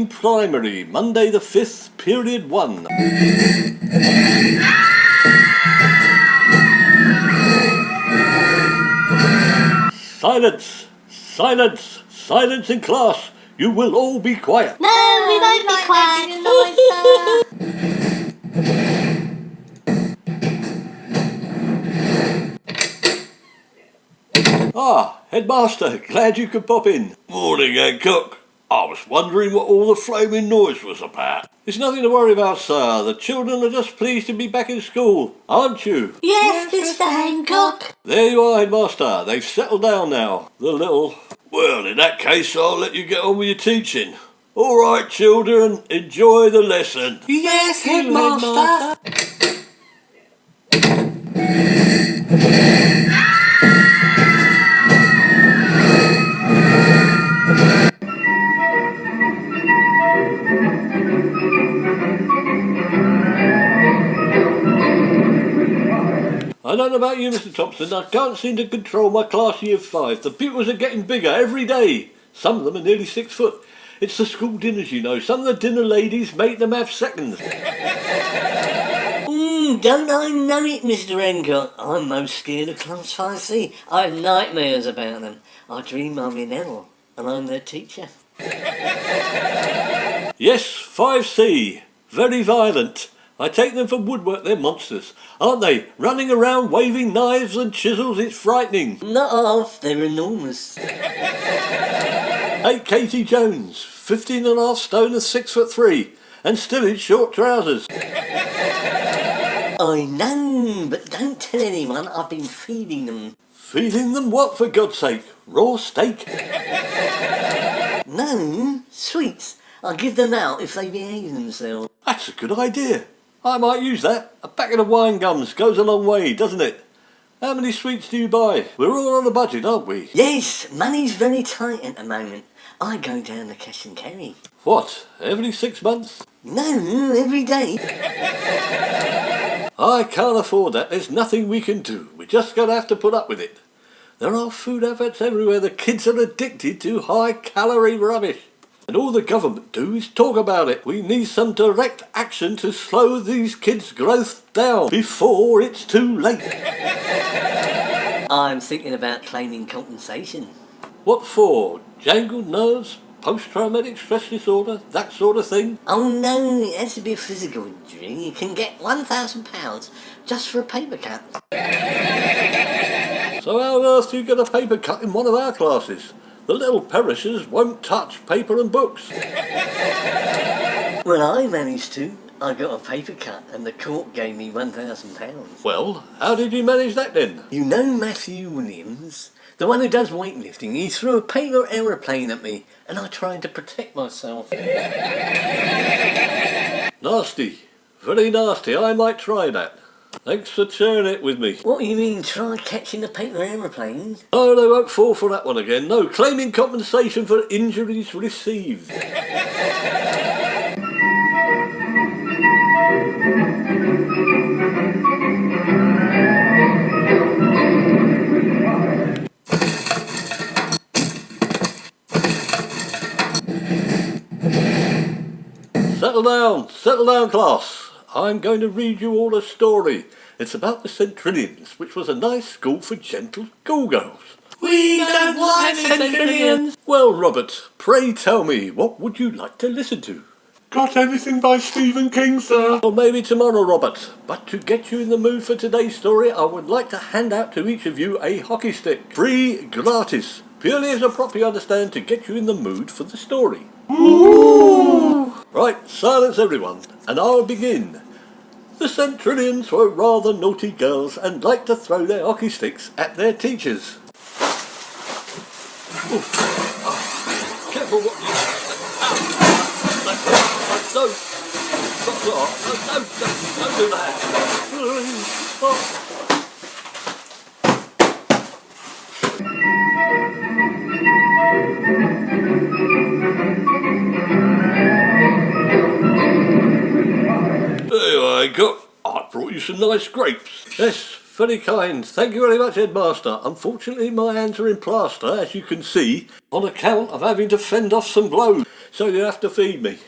Green Primary, Monday the 5th, Period 1. Silence! Silence! Silence in class! You will all be quiet! No, we won't be quiet! Ah, Headmaster, glad you could pop in. Morning, Hancock. I was wondering what all the flaming noise was about. It's nothing to worry about, sir. The children are just pleased to be back in school, aren't you? Yes, Mr. Hancock. There you are, Headmaster. They've settled down now. The little... Well, in that case, I'll let you get on with your teaching. All right, children, enjoy the lesson. Yes, Headmaster. I don't know about you, Mr. Thompson. I can't seem to control my class year 5. The pupils are getting bigger every day. Some of them are nearly 6 foot. It's the school dinners, you know. Some of the dinner ladies make them have seconds. Don't I know it, Mr. Hancock? I'm most scared of Class 5C. I have nightmares about them. I dream I'm in hell, and I'm their teacher. Yes, 5C. Very violent. I take them for woodwork. They're monsters, aren't they? Running around waving knives and chisels. It's frightening. Not half. They're enormous. Hey, Katie Jones, 15.5 stone and 6'3", and still in short trousers. I know, but don't tell anyone. I've been feeding them. Feeding them what, for God's sake? Raw steak? No, sweets. I give them out if they behave themselves. That's a good idea. I might use that. A packet of wine gums goes a long way, doesn't it? How many sweets do you buy? We're all on a budget, aren't we? Yes, money's very tight at the moment. I go down to cash and carry. What, every 6 months? No, every day. I can't afford that. There's nothing we can do. We're just going to have to put up with it. There are food adverts everywhere. The kids are addicted to high-calorie rubbish. And all the government do is talk about it. We need some direct action to slow these kids' growth down before it's too late. I'm thinking about claiming compensation. What for? Jangled nerves? Post-traumatic stress disorder? That sort of thing? Oh no, it has to be a physical injury. You can get £1,000 just for a paper cut. So how on earth do you get a paper cut in one of our classes? The little perishers won't touch paper and books. Well, I managed to. I got a paper cut and the court gave me £1,000. Well, how did you manage that then? You know Matthew Williams? The one who does weightlifting. He threw a paper aeroplane at me and I tried to protect myself. Nasty. Very nasty. I might try that. Thanks for sharing it with me. What do you mean, try catching a paper aeroplane? Oh, they won't fall for that one again. No, claiming compensation for injuries received. Settle down, class. I'm going to read you all a story. It's about the Centrillions, which was a nice school for gentle schoolgirls. We don't like Centrillions. Well, Robert, pray tell me, what would you like to listen to? Got anything by Stephen King, sir? Or maybe tomorrow, Robert. But to get you in the mood for today's story, I would like to hand out to each of you a hockey stick. Free, gratis. Purely as a prop, you understand, to get you in the mood for the story. Ooh. Right, silence everyone, and I'll begin. The Centrillions were rather naughty girls and liked to throw their hockey sticks at their teachers. Careful what you... No, don't do that. There you go. I brought you some nice grapes. Yes, very kind. Thank you very much, Headmaster. Unfortunately, my hands are in plaster, as you can see, on account of having to fend off some blows. so you have to feed me.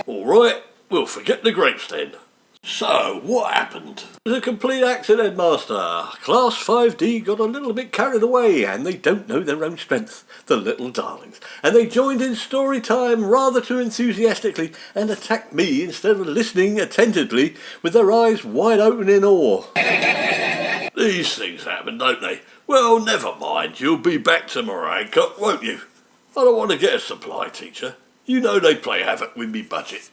All right, we'll forget the grapes then. So, what happened? It was a complete accident, Master. Class 5D got a little bit carried away and they don't know their own strength, the little darlings. And they joined in story time rather too enthusiastically and attacked me instead of listening attentively with their eyes wide open in awe. These things happen, don't they? Well, never mind. You'll be back tomorrow, Hancock, won't you? I don't want to get a supply teacher. You know they play havoc with me budget.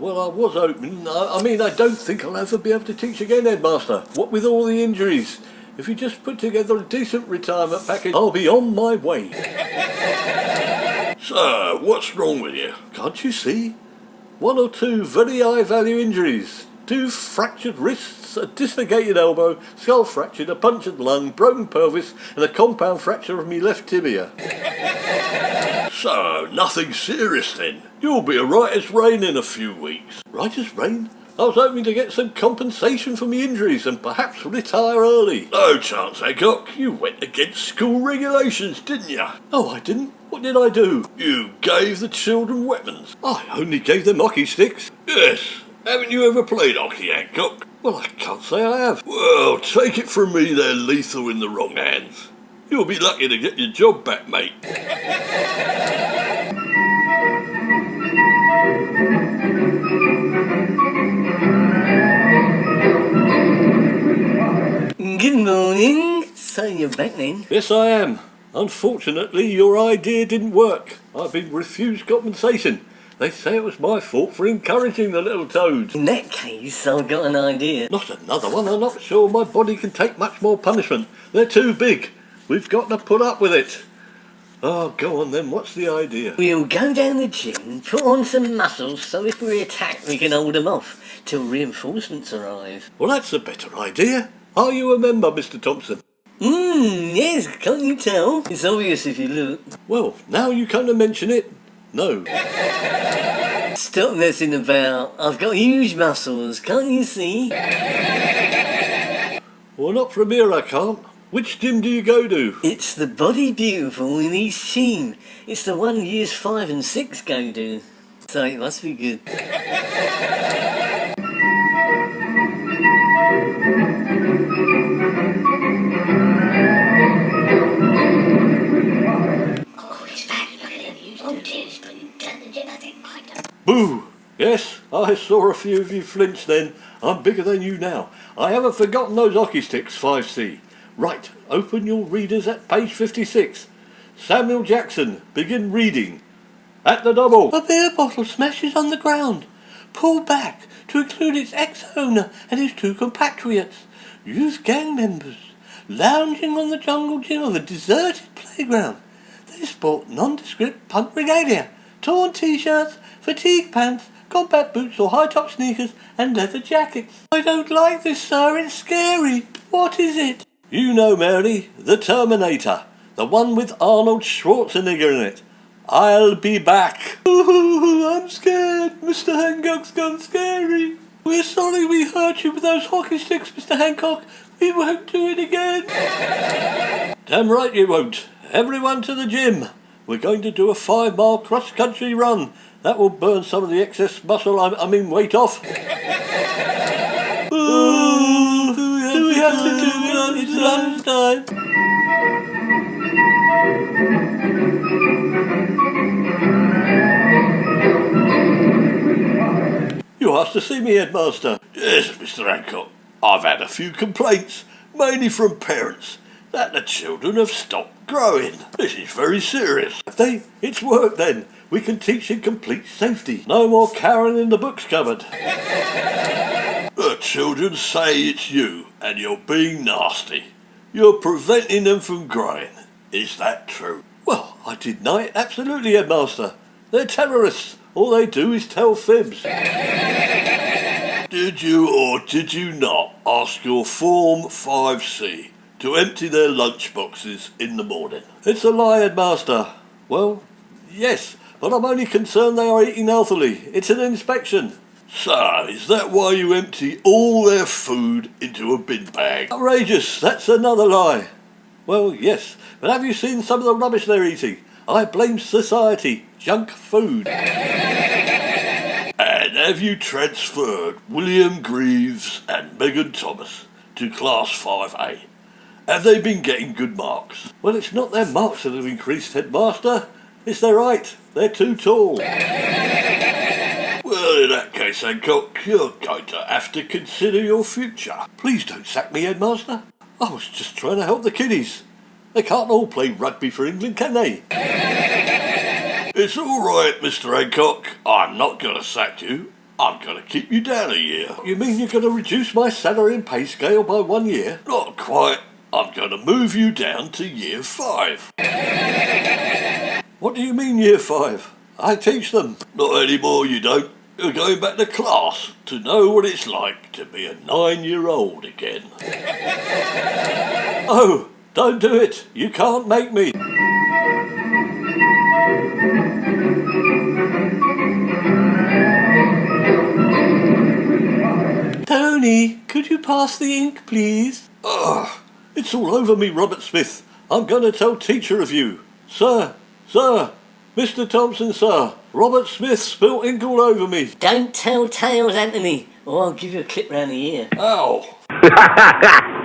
Well, I was hoping. I don't think I'll ever be able to teach again, Headmaster. What with all the injuries. If you just put together a decent retirement package, I'll be on my way. So, what's wrong with you? Can't you see? 1 or 2 very high value injuries. 2 fractured wrists, a dislocated elbow, skull fractured, a punctured lung, broken pelvis, and a compound fracture of me left tibia. So, nothing serious then. You'll be a right as rain in a few weeks. Right as rain? I was hoping to get some compensation for me injuries and perhaps retire early. No chance, Hancock. You went against school regulations, didn't you? Oh, I didn't. What did I do? You gave the children weapons. I only gave them hockey sticks. Yes. Haven't you ever played hockey, Hancock? Well, I can't say I have. Well, take it from me they're lethal in the wrong hands. You'll be lucky to get your job back, mate. Good morning. So you're back then? Yes, I am. Unfortunately, your idea didn't work. I've been refused compensation. They say it was my fault for encouraging the little toads. In that case, I've got an idea. Not another one. I'm not sure my body can take much more punishment. They're too big. We've got to put up with it. Oh, go on then. What's the idea? We'll go down the gym, put on some muscles, so if we're attacked we can hold them off till reinforcements arrive. Well, that's a better idea. Are you a member, Mr. Thompson? Yes, can't you tell? It's obvious if you look. Well, now you come to mention it, no. Stop messing about. I've got huge muscles, can't you see? Well, not from here I can't. Which gym do you go to? It's the Body Beautiful in East Sheen. It's the one years 5 and 6 go to. So it must be good. Oh, he's back. Look at him. He's on tears, but he turned the gym, I think, like that. Boo! Yes, I saw a few of you flinch then. I'm bigger than you now. I haven't forgotten those hockey sticks, 5C. Right, open your readers at page 56. Samuel Jackson, begin reading. At the double. A beer bottle smashes on the ground, pulled back to include its ex-owner and his 2 compatriots, youth gang members, lounging on the jungle gym of a deserted playground. They sport nondescript punk regalia, torn t-shirts, fatigue pants, combat boots or high-top sneakers, and leather jackets. I don't like this, sir. It's scary. What is it? You know, Mary, the Terminator. The one with Arnold Schwarzenegger in it. I'll be back. Ooh, I'm scared. Mr. Hancock's gone scary. We're sorry we hurt you with those hockey sticks, Mr. Hancock. We won't do it again. Damn right you won't. Everyone to the gym. We're going to do a 5-mile cross-country run. That will burn some of the excess muscle, weight off. Ooh, do we have to do it? It's lunchtime. You asked to see me, Headmaster. Yes, Mr. Hancock. I've had a few complaints, mainly from parents, that the children have stopped growing. This is very serious. Have they? It's work then. We can teach in complete safety. No more cowering in the books cupboard. The children say it's you, and you're being nasty. You're preventing them from growing. Is that true? Well, I deny it absolutely, Headmaster. They're terrorists. All they do is tell fibs. Did you or did you not ask your Form 5C to empty their lunchboxes in the morning? It's a lie, Headmaster. Well, yes, but I'm only concerned they are eating healthily. It's an inspection. So, is that why you empty all their food into a bin bag? Outrageous, that's another lie. Well, yes, but have you seen some of the rubbish they're eating? I blame society. Junk food. And have you transferred William Greaves and Megan Thomas to Class 5A? Have they been getting good marks? Well, it's not their marks that have increased, Headmaster. It's their height. They're too tall. Well, in that case, Hancock, you're going to have to consider your future. Please don't sack me, Headmaster. I was just trying to help the kiddies. They can't all play rugby for England, can they? It's all right, Mr. Hancock. I'm not going to sack you. I'm going to keep you down a year. You mean you're going to reduce my salary and pay scale by 1 year? Not quite. I'm going to move you down to year 5. What do you mean year 5? I teach them. Not anymore, you don't. You're going back to class to know what it's like to be a 9-year-old again. Oh, don't do it. You can't make me. Tony, could you pass the ink, please? Ugh, it's all over me, Robert Smith. I'm going to tell teacher of you. Sir, Mr. Thompson, sir. Robert Smith spilt ink all over me. Don't tell tales, Anthony, or I'll give you a clip round the ear. Ow.